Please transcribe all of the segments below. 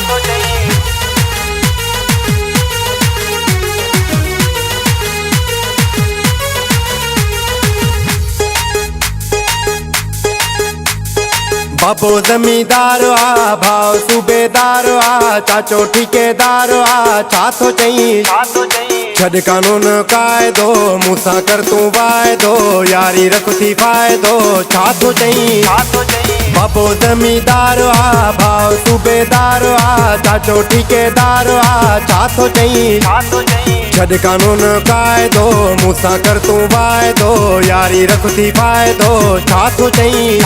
तो चई बाबो जमींदार आ, भाव सूबेदार आ, चाचो ठेकेदार आ, छा तो चई छड़ कानून कायदो मूंसां कर तूं वाइदो यारी रख थी फ़ाइदो छा तो चई बाबो जमींदार आ, भाव सूबेदार आ, चाचो ठेकेदार आ, छा तो चई छड़ कानून कायदो मूंसां कर तूं वाइदो यारी रख थी फ़ाइदो छा तो चई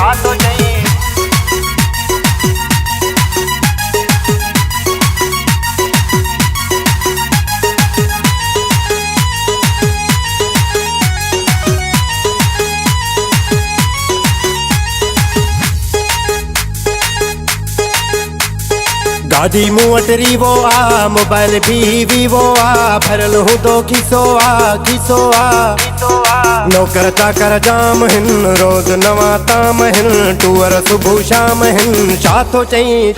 गाड़ी मूं वटि रीवो आ, मोबाइल भी वीवो आ, भरल हूंदो खीसो आ नौकर चाकर जाम हिन रोज़ नवां ताम हिन टूअर सुबुह शाम हिन छा तो चई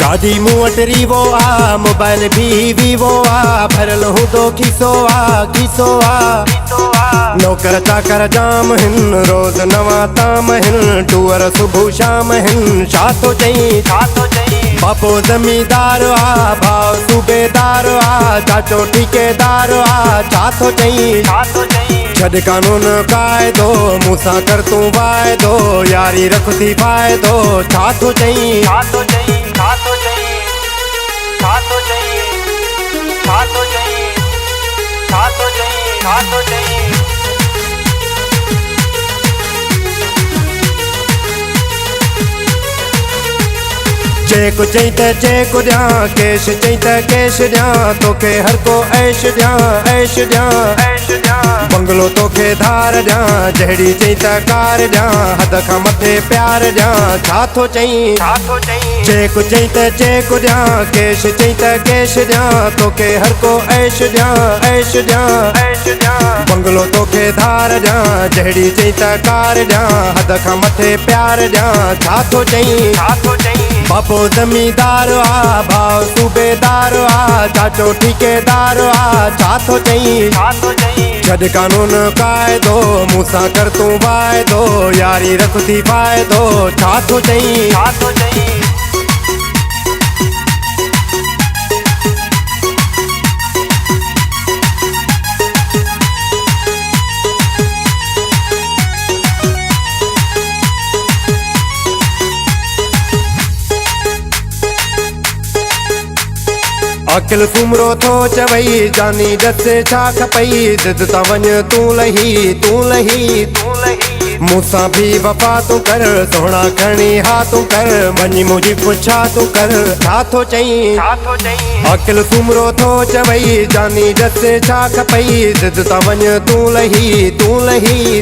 गाड़ी मूं वटि रीवो आ, मोबाइल भी वीवो आ, भरल हूंदो खीसो आ नौकर चाकर जाम हिन रोज़ नवां ताम हिन टूअर सुबुह शाम हिन छा तो चई बाबो जमींदार आ, भाव सूबेदार आ, चाचो ठेकेदार आ, छा तो चई छड़ कानून कायदो मूंसां कर तूं वाइदो यारी रख थी फ़ाइदो छा तो चई चेक चई त चेक ॾियां कैश चई त कैश ॾियां तोखे हर को ऐश ॾियां बंगलो तोखे धार ॾियां जहिड़ी चई त कार ॾियां हद खां मथे प्यार ॾियां छा तो चई चेक चई त चेक ॾियां कैश चई त कैश ॾियां तोखे हर को ऐश ॾियां बंगलो तोखे धार ॾियां जहिड़ी चई त कार ॾियां हद खां मथे प्यार ॾियां छा तो चई बाबो जमींदार आ, भाव सूबेदार आ, चाचो ठेकेदार आ, छा तो चई छड़ कानून कायदो मूंसां कर तूं वाइदो यारी रख थी फ़ाइदो छा तो चई अकिल सुमरो थो चवई जानी ॾसे छा खपई ज़िद तां वञ तूं लही मूंसां भी वफ़ा तूं कर सोहणा खणी हा तूं कर वञी मुंहिंजी पुछा तूं कर छा तो चई अकिल सुमरो थो चवई जानी ॾसे छा खपई ज़िद तां वञ तूं लही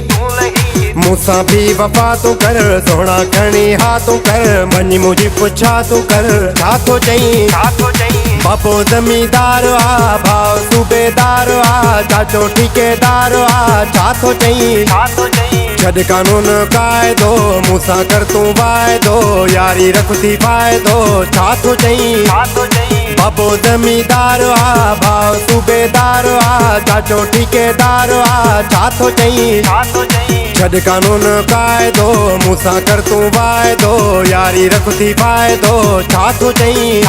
मूंसां भी वफ़ा तूं कर सोहणा खणी हा तूं कर वञी मुंहिंजी पुछा तूं कर छा तो चई बाबो जमींदार आ, भाव सूबेदार आ, चाचो ठेकेदार आ, छा तो चई छड़ कानून कायदो मूंसां कर तूं वाइदो यारी रख थी फ़ाइदो छा तो चई बाबो जमींदार आ, भाव सूबेदार आ, चाचो ठेकेदार आ, छा तो चई छड़ कानून कायदो मूंसां कर तूं वाइदो यारी रख थी फ़ाइदो छा तो चई